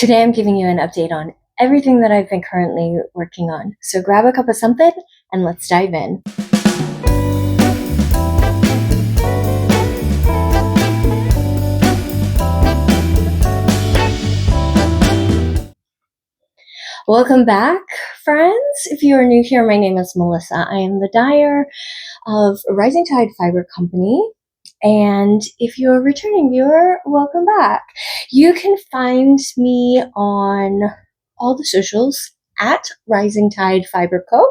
Today I'm giving you an update on everything that I've been currently working on. So grab a cup of something and let's dive in. Welcome back, friends. If you are new here, my name is Melissa. I am the dyer of Rising Tide Fiber Company. And if you're a returning viewer, welcome back. You can find me on all the socials at Rising Tide Fiber Co.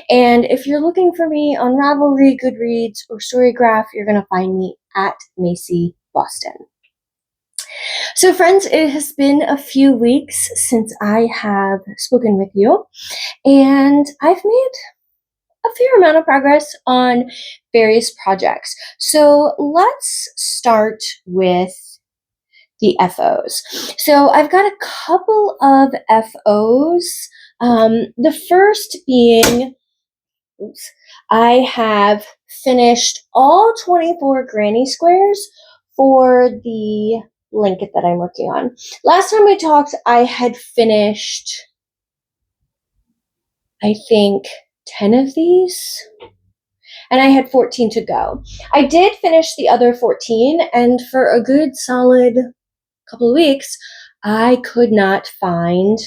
And if you're looking for me on Ravelry, Goodreads, or Storygraph, you're going to find me at Macy Boston. So friends, it has been a few weeks since I have spoken with you, and I've made a fair amount of progress on various projects. So let's start with the FOs. So I've got a couple of FOs. The first being, I have finished all 24 granny squares for the blanket that I'm working on. Last time we talked, I had finished, I think, 10 of these, and I had 14 to go. I did finish the other 14, and for a good solid couple of weeks, I could not find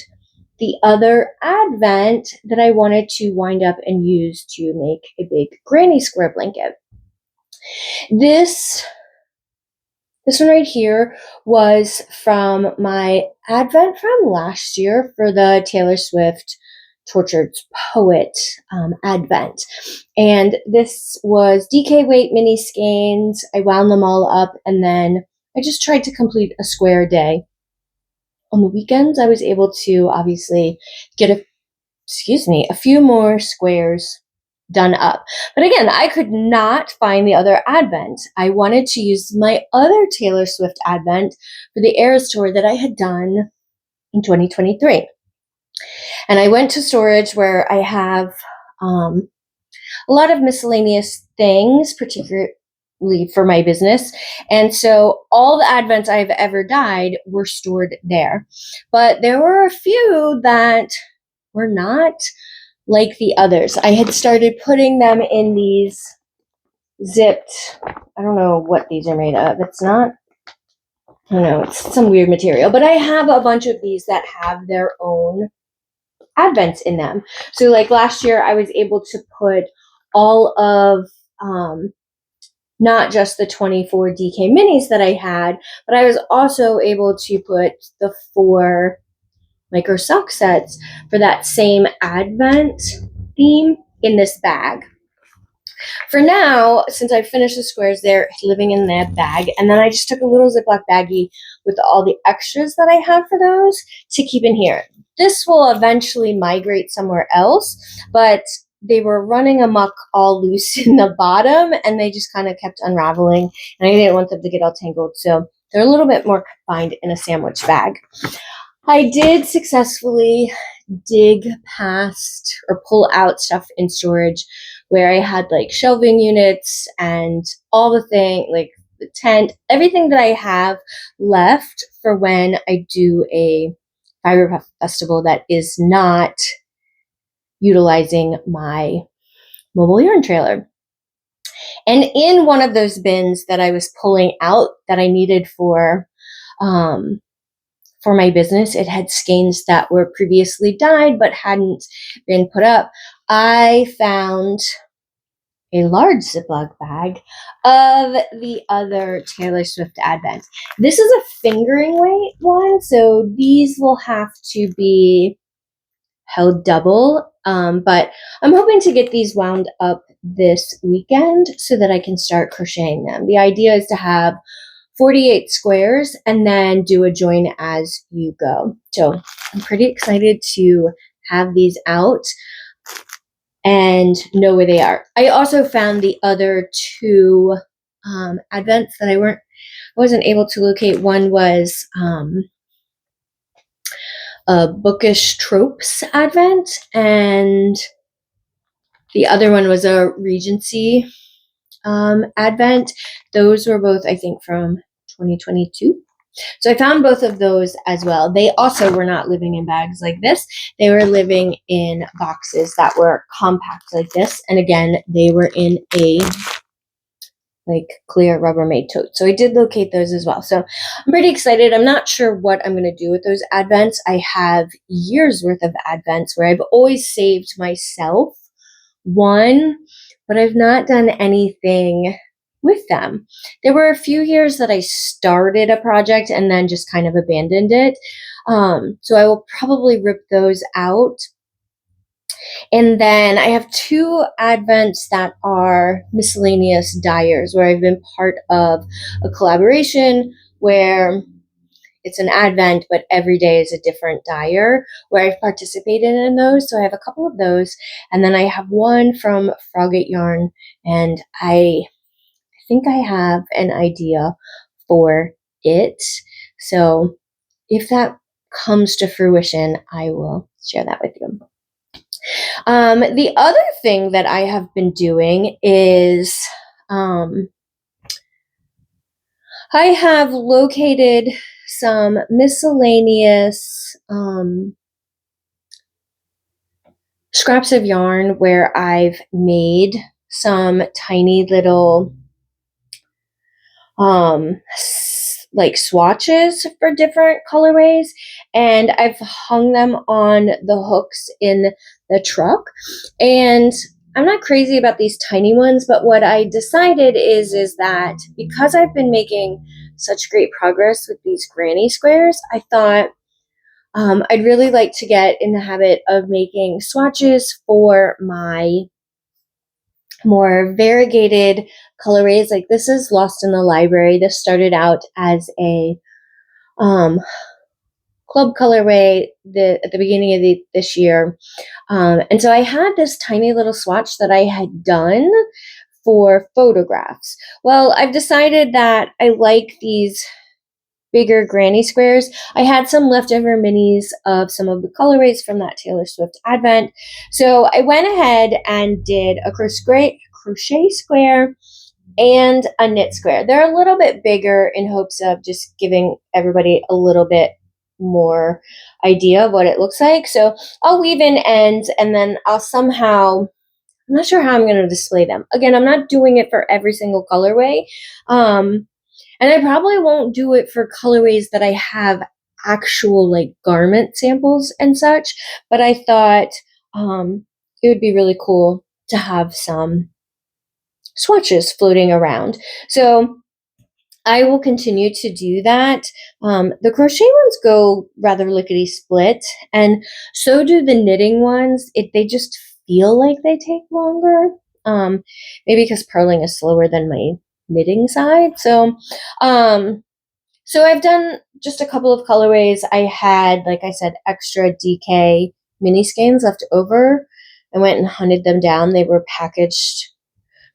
the other advent that I wanted to wind up and use to make a big granny square blanket. This one right here was from my advent from last year for the Taylor Swift Tortured Poet advent. And this was DK weight mini skeins. I wound them all up, and then I just tried to complete a square a day. On the weekends, I was able to obviously get a few more squares done up. But again, I could not find the other advent. I wanted to use my other Taylor Swift advent for the Eras tour that I had done in 2023. And I went to storage where I have a lot of miscellaneous things, particularly for my business. And so all the advents I've ever dyed were stored there. But there were a few that were not like the others. I had started putting them in these zipped, I don't know what these are made of. It's not, I don't know, it's some weird material. But I have a bunch of these that have their own advents in them. So like last year, I was able to put all of not just the 24 DK minis that I had, but I was also able to put the 4 micro sock sets for that same advent theme in this bag. For now, since I've finished the squares, they're living in that bag, and then I just took a little Ziploc baggie with all the extras that I have for those to keep in here. This will eventually migrate somewhere else, but they were running amok all loose in the bottom, and they just kind of kept unraveling, and I didn't want them to get all tangled, so they're a little bit more confined in a sandwich bag. I did successfully dig past or pull out stuff in storage where I had like shelving units and all the thing, like the tent, everything that I have left for when I do a fiber festival that is not utilizing my mobile yarn trailer. And in one of those bins that I was pulling out that I needed for my business, it had skeins that were previously dyed but hadn't been put up. I found a large Ziploc bag of the other Taylor Swift advent. This is a fingering weight one, so these will have to be held double, but I'm hoping to get these wound up this weekend so that I can start crocheting them. The idea is to have 48 squares and then do a join as you go. So I'm pretty excited to have these out and know where they are. I also found the other 2 advents that I wasn't able to locate. One was a Bookish Tropes advent, and the other one was a Regency advent. Those were both, I think, from 2022. So I found both of those as well. They also were not living in bags like this. They were living in boxes that were compact like this. And again, they were in a like clear Rubbermaid tote. So I did locate those as well. So I'm pretty excited. I'm not sure what I'm going to do with those advents. I have years worth of advents where I've always saved myself one, but I've not done anything with them. There were a few years that I started a project and then just kind of abandoned it. So I will probably rip those out. And then I have 2 advents that are miscellaneous dyers where I've been part of a collaboration where it's an advent, but every day is a different dyer where I've participated in those. So I have a couple of those. And then I have one from Frogate Yarn, and I think I have an idea for it. So if that comes to fruition, I will share that with you. The other thing that I have been doing is I have located some miscellaneous scraps of yarn where I've made some tiny little like swatches for different colorways, and I've hung them on the hooks in the truck. And I'm not crazy about these tiny ones, but what I decided is that because I've been making such great progress with these granny squares, I thought I'd really like to get in the habit of making swatches for my more variegated colorways. Like this is Lost in the Library. This started out as a club colorway at the beginning of this year. And so I had this tiny little swatch that I had done for photographs. Well, I've decided that I like these bigger granny squares. I had some leftover minis of some of the colorways from that Taylor Swift advent. So I went ahead and did a crochet square and a knit square. They're a little bit bigger in hopes of just giving everybody a little bit more idea of what it looks like. So I'll weave in ends, and then I'll somehow, I'm not sure how I'm going to display them. Again, I'm not doing it for every single colorway. And I probably won't do it for colorways that I have actual like garment samples and such, but I thought it would be really cool to have some swatches floating around. So I will continue to do that. The crochet ones go rather lickety split, and so do the knitting ones. They just feel like they take longer. Maybe because purling is slower than my knitting side. So I've done just a couple of colorways. I had, like I said, extra DK mini skeins left over. I went and hunted them down. They were packaged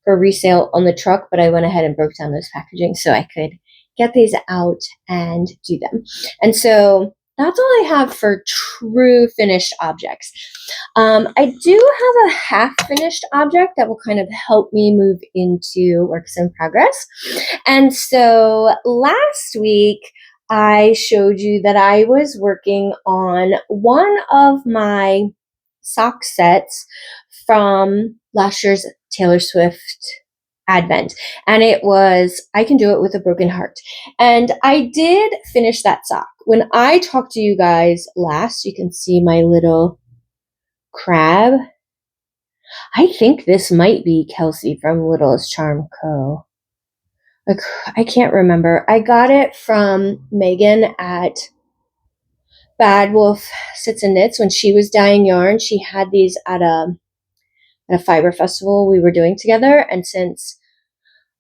for resale on the truck, but I went ahead and broke down those packaging so I could get these out and do them. And so that's all I have for true finished objects. I do have a half finished object that will kind of help me move into works in progress. And so last week, I showed you that I was working on one of my sock sets from last year's Taylor Swift Advent, and it was I Can Do It With a Broken Heart. And I did finish that sock. When I talked to you guys last, you can see my little crab. I think this might be Kelsey from Littlest Charm Co. I can't remember. I got it from Megan at Bad Wolf Sits and Knits when she was dyeing yarn. She had these at a fiber festival we were doing together, and since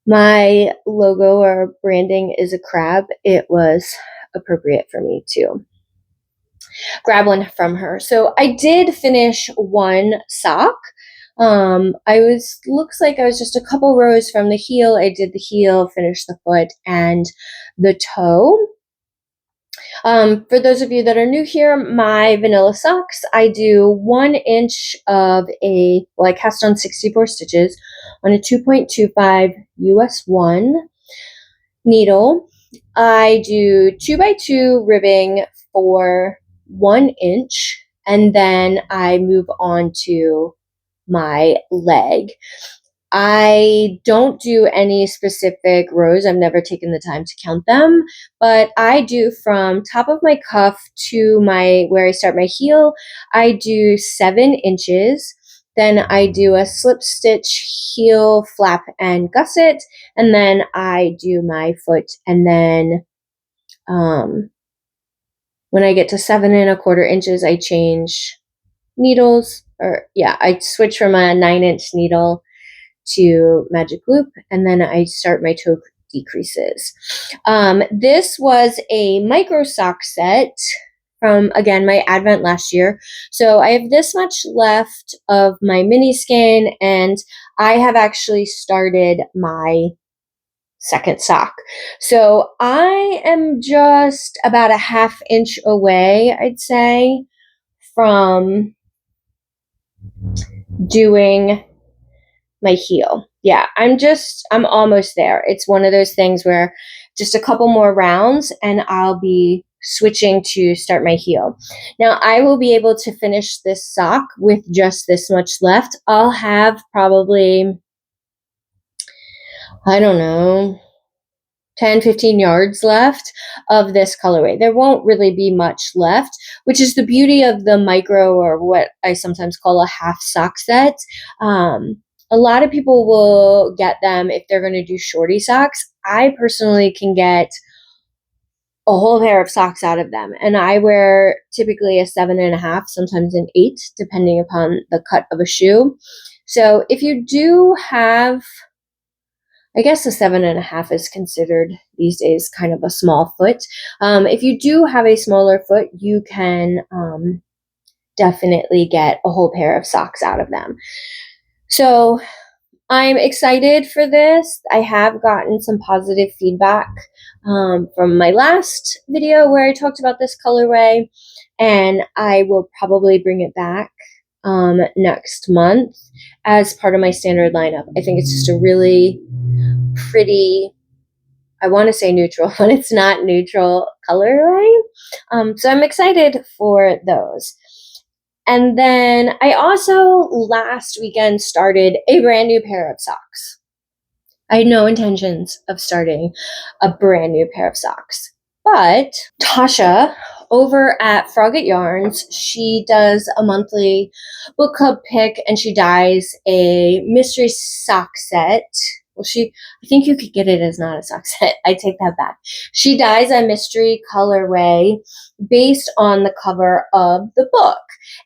my logo or branding is a crab, it was appropriate for me to grab one from her. So I did finish one sock. Looks like I was just a couple rows from the heel. I did the heel, finished the foot and the toe. For those of you that are new here, my vanilla socks, I do 1 inch of I cast on 64 stitches on a 2.25 US 1 needle. I do 2x2 ribbing for 1 inch, and then I move on to my leg. I don't do any specific rows. I've never taken the time to count them, but I do from top of my cuff to my where I start my heel, I do 7 inches. Then I do a slip stitch, heel, flap, and gusset, and then I do my foot, and then when I get to 7¼ inches, I change needles, or yeah, I switch from a 9-inch needle to magic loop, and then I start my toe decreases. This was a micro sock set from, again, my advent last year. So I have this much left of my mini skein, and I have actually started my second sock. So I am just about a 1/2 inch away, I'd say, from doing my heel. Yeah, I'm almost there. It's one of those things where just a couple more rounds and I'll be switching to start my heel. Now I will be able to finish this sock with just this much left. I'll have probably, I don't know, 10, 15 yards left of this colorway. There won't really be much left, which is the beauty of the micro, or what I sometimes call a half sock set. A lot of people will get them if they're going to do shorty socks. I personally can get a whole pair of socks out of them, and I wear typically a 7.5, sometimes an 8, depending upon the cut of a shoe. So if you do have, I guess a 7.5 is considered these days kind of a small foot. If you do have a smaller foot, you can definitely get a whole pair of socks out of them. So I'm excited for this. I have gotten some positive feedback from my last video where I talked about this colorway, and I will probably bring it back next month as part of my standard lineup. I think it's just a really pretty, I want to say neutral, but it's not neutral colorway. So I'm excited for those. And then I also last weekend started a brand new pair of socks. I had no intentions of starting a brand new pair of socks, but Tasha over at Frogget Yarns, she does a monthly book club pick, and she dyes a mystery sock set. Well, I think you could get it as not a sock set. I take that back. She dyes a mystery colorway based on the cover of the book.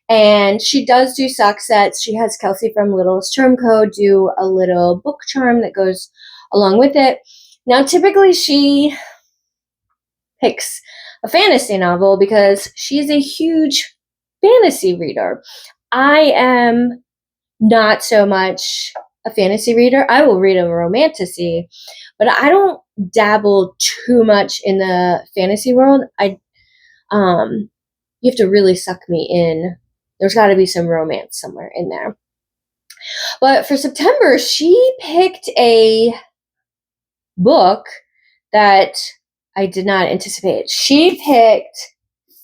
And she does do sock sets. She has Kelsey from Littlest Charm Co. do a little book charm that goes along with it. Now, typically she picks a fantasy novel because she's a huge fantasy reader. I am not so much a fantasy reader. I will read a romantasy, but I don't dabble too much in the fantasy world. You have to really suck me in. There's got to be some romance somewhere in there. But for September, she picked a book that I did not anticipate. She picked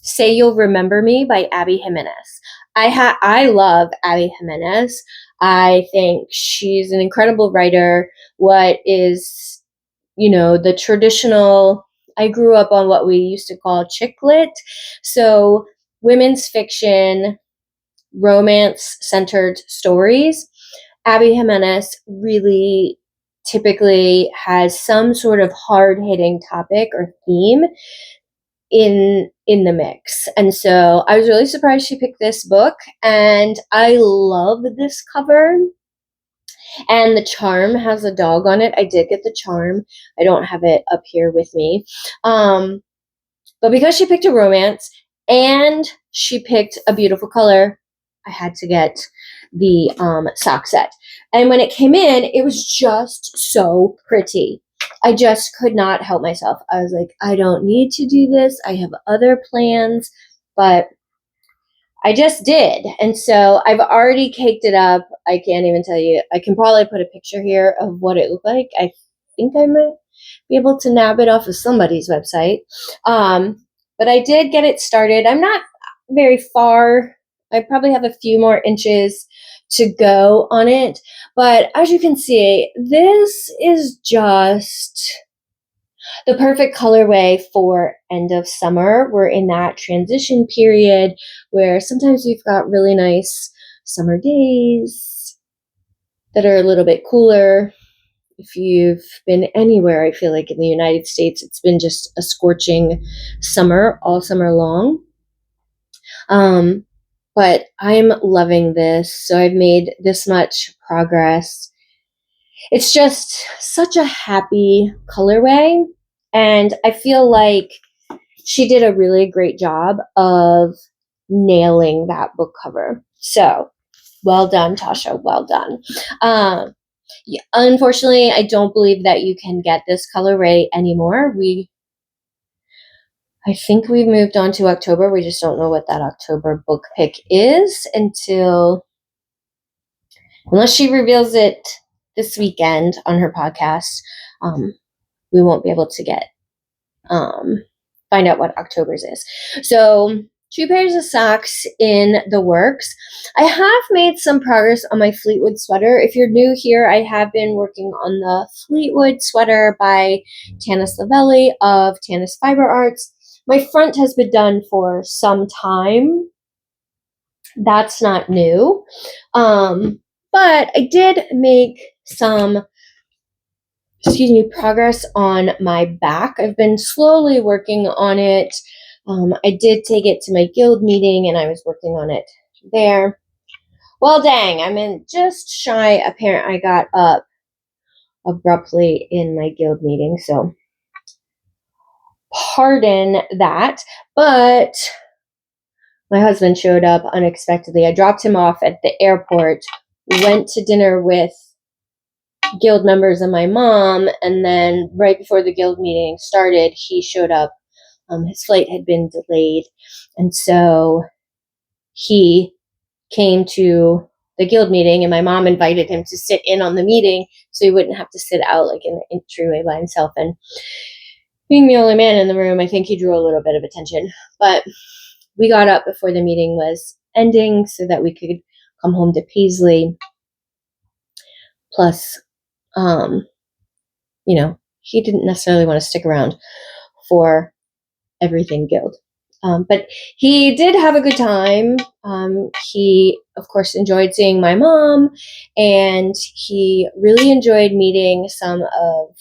Say You'll Remember Me by Abby Jimenez. I love Abby Jimenez. I think she's an incredible writer. What is, the traditional, I grew up on what we used to call chick lit. So women's fiction, romance-centered stories. Abby Jimenez really typically has some sort of hard-hitting topic or theme in the mix. And so I was really surprised she picked this book, and I love this cover. And the charm has a dog on it. I did get the charm. I don't have it up here with me. But because she picked a romance and she picked a beautiful color, I had to get the sock set. And when it came in, it was just so pretty. I just could not help myself. I was like, I don't need to do this. I have other plans, but I just did. And so I've already caked it up. I can't even tell you. I can probably put a picture here of what it looked like. I think I might. be able to nab it off of somebody's website. But I did get it started. I'm not very far. I probably have a few more inches to go on it. But as you can see, this is just the perfect colorway for end of summer. We're in that transition period where sometimes we've got really nice summer days that are a little bit cooler. If you've been anywhere, I feel like in the United States, it's been just a scorching summer all summer long. But I'm loving this. So I've made this much progress. It's just such a happy colorway. And I feel like she did a really great job of nailing that book cover. So well done, Tasha. Well done. Yeah, unfortunately, I don't believe that you can get this colorway anymore. I think we've moved on to October. We just don't know what that October book pick is unless she reveals it this weekend on her podcast. We won't be able to find out what October's is. So 2 pairs of socks in the works. I have made some progress on my Fleetwood sweater. If you're new here, I have been working on the Fleetwood sweater by Tanis Lavelli of Tanis Fiber Arts. My front has been done for some time. That's not new. But I did make some progress on my back. I've been slowly working on it. I did take it to my guild meeting and I was working on it there. Well, dang, I'm in just shy. Apparently, I got up abruptly in my guild meeting, so pardon that. But my husband showed up unexpectedly. I dropped him off at the airport, went to dinner with guild members and my mom, and then right before the guild meeting started, he showed up. His flight had been delayed, and so he came to the guild meeting, and my mom invited him to sit in on the meeting so he wouldn't have to sit out like in the entryway by himself. And being the only man in the room, I think he drew a little bit of attention. But we got up before the meeting was ending so that we could come home to Paisley. Plus, he didn't necessarily want to stick around for everything guild. But he did have a good time. He, of course, enjoyed seeing my mom, and he really enjoyed meeting some of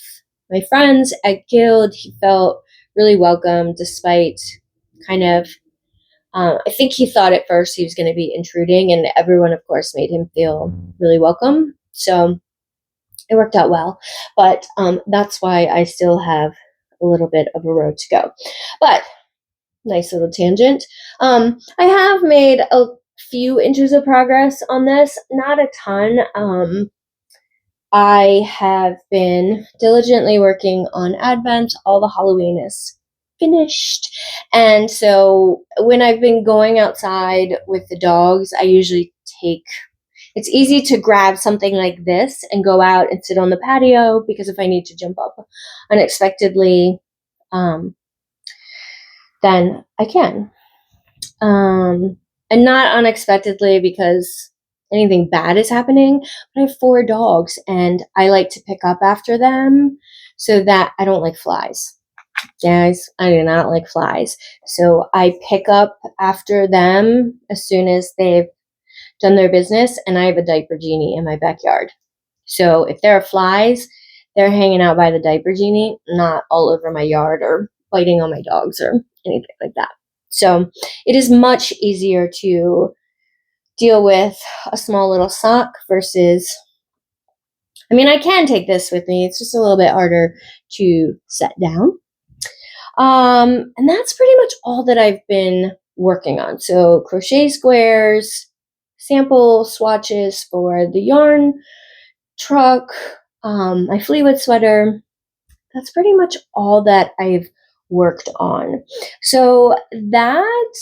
my friends at guild. He felt really welcome despite kind of, I think he thought at first he was going to be intruding, and everyone, of course, made him feel really welcome. So it worked out well, but that's why I still have a little bit of a road to go. But nice little tangent. I have made a few inches of progress on this, not a ton. I have been diligently working on Advent. All the Halloween is finished. And so when I've been going outside with the dogs, I usually it's easy to grab something like this and go out and sit on the patio, because if I need to jump up unexpectedly, then I can. And not unexpectedly because anything bad is happening, but I have 4 dogs and I like to pick up after them so that I don't like flies. Guys, I do not like flies. So I pick up after them as soon as they've done their business, and I have a diaper genie in my backyard. So if there are flies, they're hanging out by the diaper genie, not all over my yard or biting on my dogs or anything like that. So it is much easier to deal with a small little sock versus, I can take this with me. It's just a little bit harder to set down. And that's pretty much all that I've been working on. So crochet squares, sample swatches for the yarn truck, my Fleetwood sweater. That's pretty much all that I've worked on. So that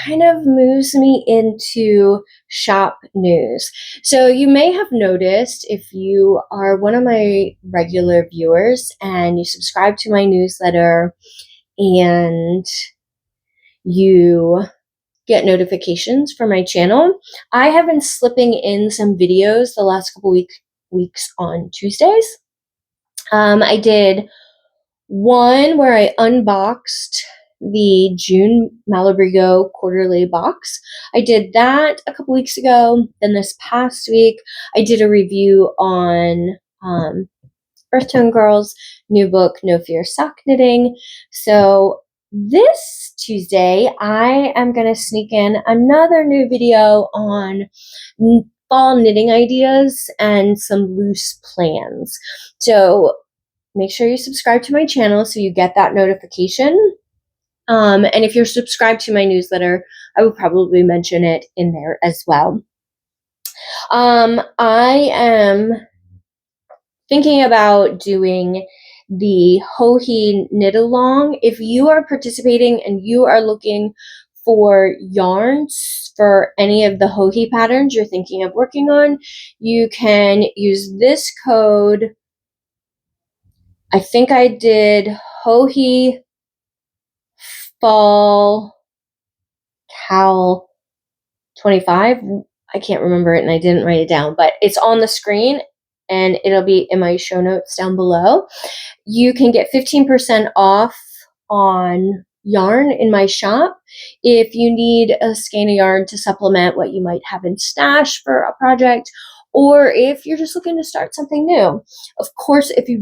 kind of moves me into shop news. So you may have noticed, if you are one of my regular viewers and you subscribe to my newsletter and you get notifications from my channel, I have been slipping in some videos the last couple weeks on Tuesdays. I did one where I unboxed the June Malabrigo quarterly box. I did that a couple weeks ago. Then this past week, I did a review on Earth Tone Girl's new book, No Fear Sock Knitting. So this Tuesday, I am going to sneak in another new video on fall knitting ideas and some loose plans. So make sure you subscribe to my channel so you get that notification. And if you're subscribed to my newsletter, I will probably mention it in there as well. I am thinking about doing the Hohi Knit Along. If you are participating and you are looking for yarns for any of the Hohi patterns you're thinking of working on, you can use this code. I think I did Hohi Fall Cal 25. I can't remember it and I didn't write it down, but it's on the screen and it'll be in my show notes down below. You can get 15% off on yarn in my shop if you need a skein of yarn to supplement what you might have in stash for a project, or if you're just looking to start something new. Of course, if I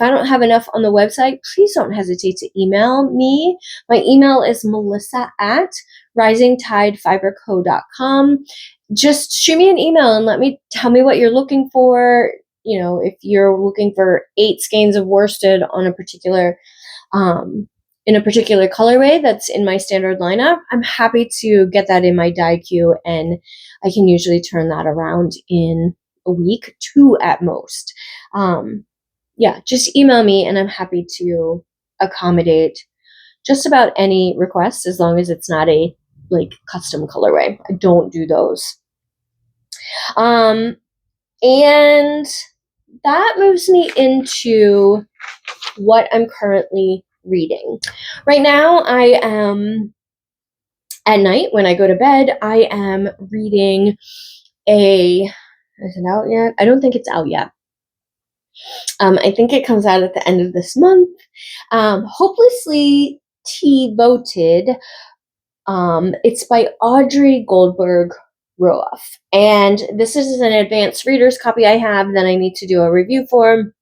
don't have enough on the website, please don't hesitate to email me. My email is melissa@risingtidefiberco.com. Just shoot me an email and tell me what you're looking for. You know, if you're looking for 8 skeins of worsted on a particular in a particular colorway that's in my standard lineup, I'm happy to get that in my die queue, and I can usually turn that around in a week, 2 at most. Yeah, just email me and I'm happy to accommodate just about any request, as long as it's not a custom colorway. I don't do those. And that moves me into what I'm currently reading. Right now, I am at night when I go to bed, I am reading is it out yet? I don't think it's out yet. I think it comes out at the end of this month. Hopelessly Teavoted. It's by Audrey Goldberg Roaf, and this is an advanced reader's copy I have that I need to do a review for.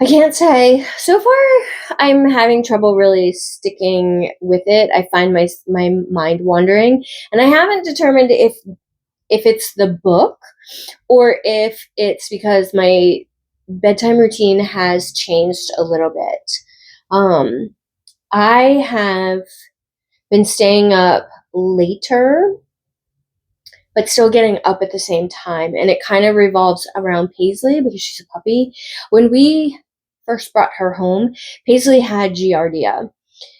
I can't say. So far, I'm having trouble really sticking with it. I find my mind wandering, and I haven't determined if it's the book or if it's because my bedtime routine has changed a little bit. I have been staying up later, but still getting up at the same time. And it kind of revolves around Paisley because she's a puppy. When we first brought her home, Paisley had Giardia,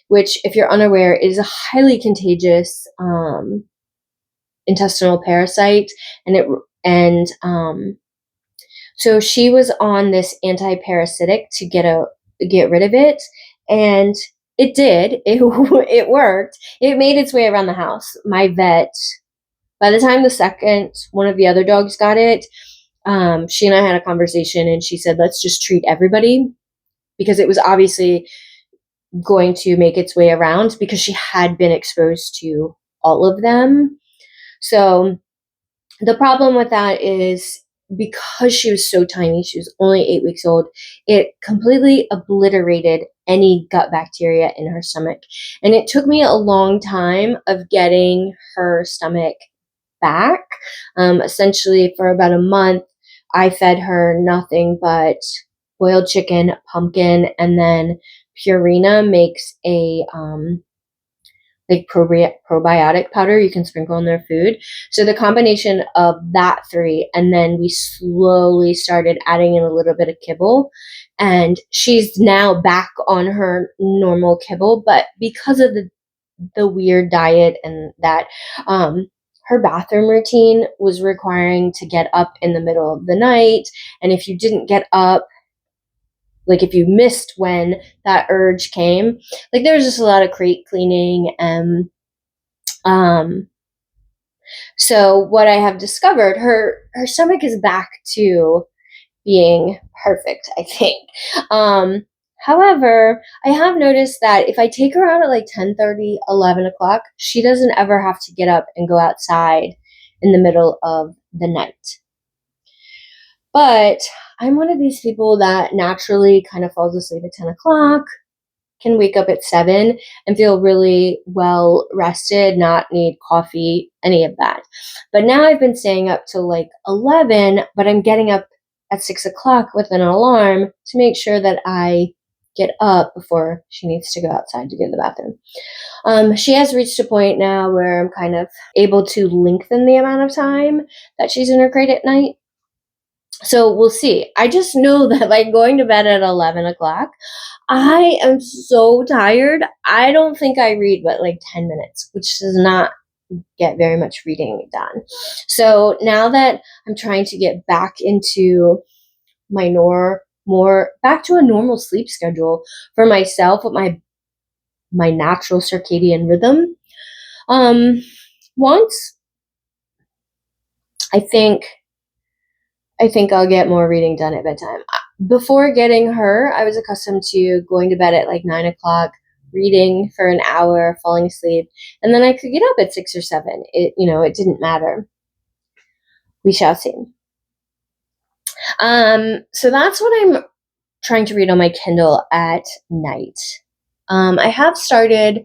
which, if you're unaware, is a highly contagious intestinal parasite. So she was on this anti-parasitic to get rid of it. And it did. It worked. It made its way around the house. My vet, by the time the second one of the other dogs got it, she and I had a conversation, and she said, let's just treat everybody, because it was obviously going to make its way around because she had been exposed to all of them. So the problem with that is, because she was so tiny, she was only 8 weeks old, it completely obliterated any gut bacteria in her stomach. And it took me a long time of getting her stomach back. Essentially, for about a month, I fed her nothing but boiled chicken, pumpkin, and then Purina makes a probiotic powder you can sprinkle in their food. So the combination of that 3, and then we slowly started adding in a little bit of kibble, and she's now back on her normal kibble, but because of the weird diet and that, her bathroom routine was requiring to get up in the middle of the night. And if you didn't get up, like if you missed when that urge came, like there was just a lot of crate cleaning. And so what I have discovered, her stomach is back to being perfect, I think. However, I have noticed that if I take her out at like 10:30, 11 o'clock, she doesn't ever have to get up and go outside in the middle of the night. But I'm one of these people that naturally kind of falls asleep at 10 o'clock, can wake up at 7 and feel really well rested, not need coffee, any of that. But now I've been staying up till like 11, but I'm getting up at 6 o'clock with an alarm to make sure that I get up before she needs to go outside to go to the bathroom. She has reached a point now where I'm kind of able to lengthen the amount of time that she's in her crate at night. So we'll see. I just know that like going to bed at 11 o'clock, I am so tired. I don't think I read but like 10 minutes, which does not get very much reading done. So now that I'm trying to get back into my more back to a normal sleep schedule for myself with my natural circadian rhythm, once I think I'll get more reading done at bedtime. Before getting her, I was accustomed to going to bed at like 9 o'clock, reading for an hour, falling asleep, and then I could get up at 6 or 7. It didn't matter. We shall see. So that's what I'm trying to read on my Kindle at night. I have started,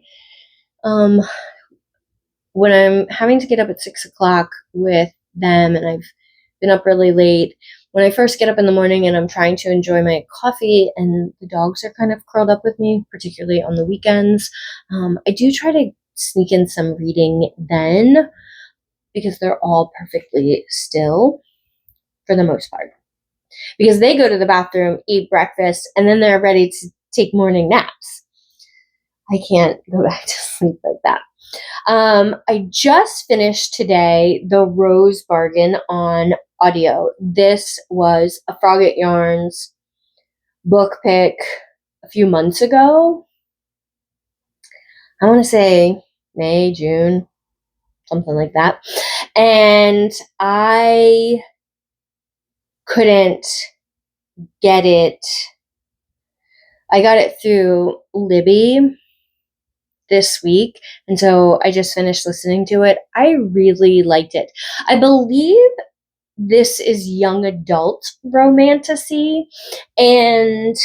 when I'm having to get up at 6 o'clock with them and I've been up really late, when I first get up in the morning and I'm trying to enjoy my coffee and the dogs are kind of curled up with me, particularly on the weekends, I do try to sneak in some reading then because they're all perfectly still for the most part. Because they go to the bathroom, eat breakfast, and then they're ready to take morning naps. I can't go back to sleep like that. I just finished today the Rose Bargain on audio. This was a Frog at Yarns book pick a few months ago. I want to say May, June, something like that. And I couldn't get it. I got it through Libby this week, and so I just finished listening to it. I really liked it. I believe this is young adult romantasy, and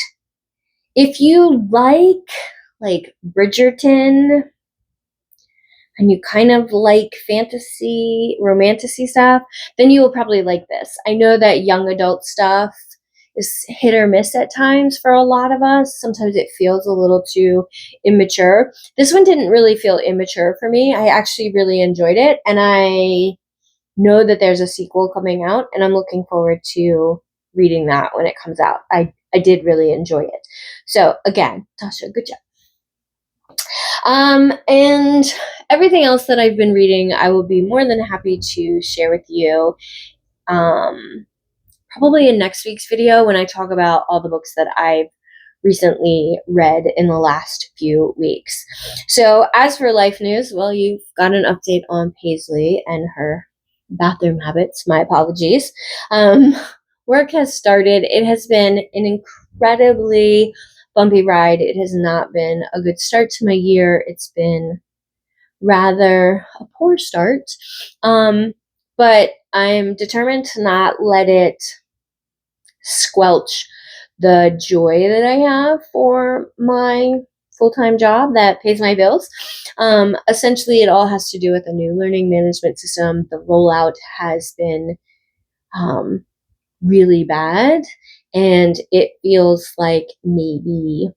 if you like Bridgerton and you kind of like fantasy, romantasy stuff, then you will probably like this. I know that young adult stuff is hit or miss at times for a lot of us. Sometimes it feels a little too immature. This one didn't really feel immature for me. I actually really enjoyed it, and I know that there's a sequel coming out, and I'm looking forward to reading that when it comes out. I did really enjoy it. So again, Tasha, good job. And everything else that I've been reading, I will be more than happy to share with you. Probably in next week's video when I talk about all the books that I've recently read in the last few weeks. So as for life news, well, you've got an update on Paisley and her bathroom habits. My apologies. Work has started. It has been an incredibly bumpy ride. It has not been a good start to my year. It's been rather a poor start. But I'm determined to not let it squelch the joy that I have for my full-time job that pays my bills. Essentially, it all has to do with a new learning management system. The rollout has been really bad, and it feels like maybe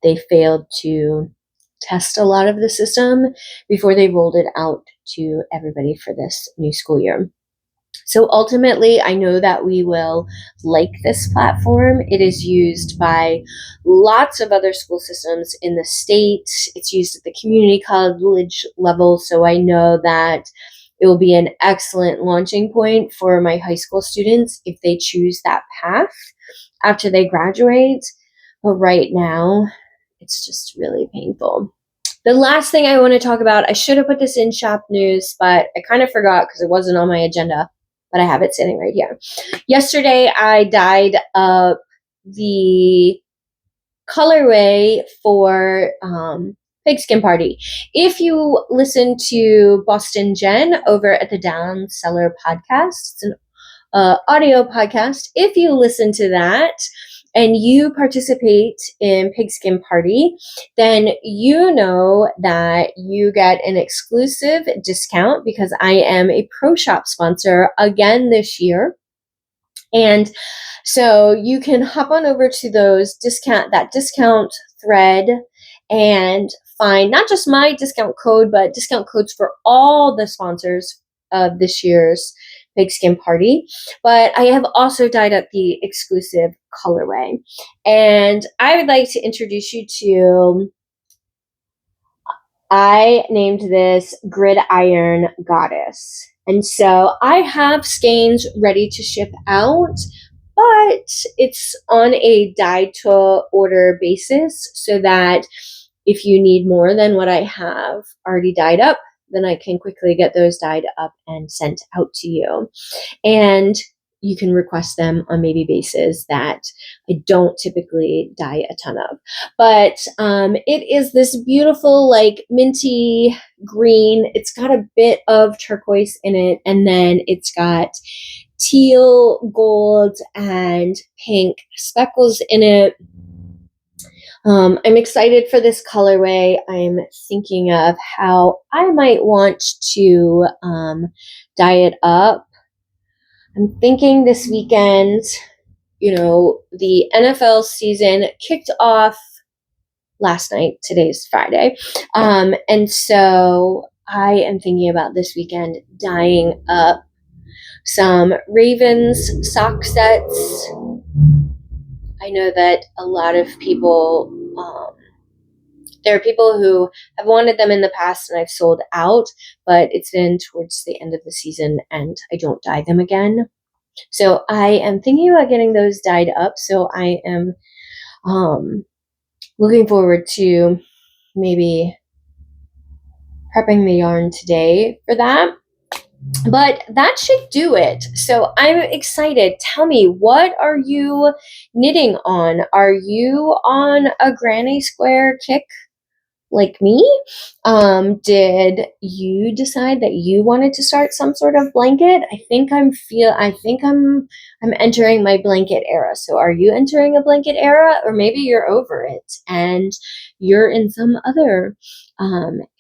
they failed to test a lot of the system before they rolled it out to everybody for this new school year. So ultimately, I know that we will like this platform. It is used by lots of other school systems in the state. It's used at the community college level. So I know that it will be an excellent launching point for my high school students if they choose that path after they graduate. But right now, it's just really painful. The last thing I want to talk about, I should have put this in shop news, but I kind of forgot because it wasn't on my agenda, but I have it sitting right here. Yesterday, I dyed up the colorway for Pigskin Party. If you listen to Boston Jen over at the Down Cellar podcast, it's an audio podcast. If you listen to that and you participate in Pigskin Party, then you know that you get an exclusive discount because I am a Pro Shop sponsor again this year. And so you can hop on over to that discount thread and find not just my discount code, but discount codes for all the sponsors of this year's Pigskin Party. But I have also dyed up the exclusive colorway. And I would like to introduce you to, I named this Gridiron Goddess. And so I have skeins ready to ship out, but it's on a dye to order basis so that if you need more than what I have already dyed up, then I can quickly get those dyed up and sent out to you. And you can request them on maybe bases that I don't typically dye a ton of. But it is this beautiful, like minty green. It's got a bit of turquoise in it, and then it's got teal, gold, and pink speckles in it. I'm excited for this colorway. I'm thinking of how I might want to dye it up. I'm thinking this weekend, the NFL season kicked off last night. Today's Friday. And so I am thinking about this weekend dyeing up some Ravens sock sets. I know that a lot of people, there are people who have wanted them in the past and I've sold out, but it's been towards the end of the season and I don't dye them again. So I am thinking about getting those dyed up. So I am looking forward to maybe prepping the yarn today for that. But that should do it. So I'm excited. Tell me, what are you knitting on? Are you on a granny square kick like me? Did you decide that you wanted to start some sort of blanket? I think I'm entering my blanket era. So are you entering a blanket era, or maybe you're over it and you're in some other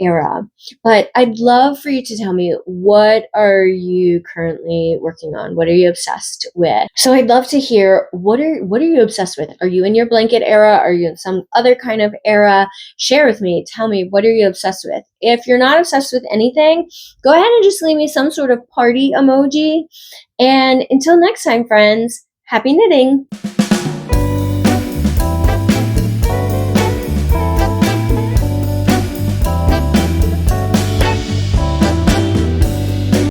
era? But I'd love for you to tell me, what are you currently working on? What are you obsessed with? So I'd love to hear, what are you obsessed with? Are you in your blanket era? Are you in some other kind of era? Share with me. Tell me, what are you obsessed with? If you're not obsessed with anything, go ahead and just leave me some sort of party emoji. And until next time, friends, happy knitting.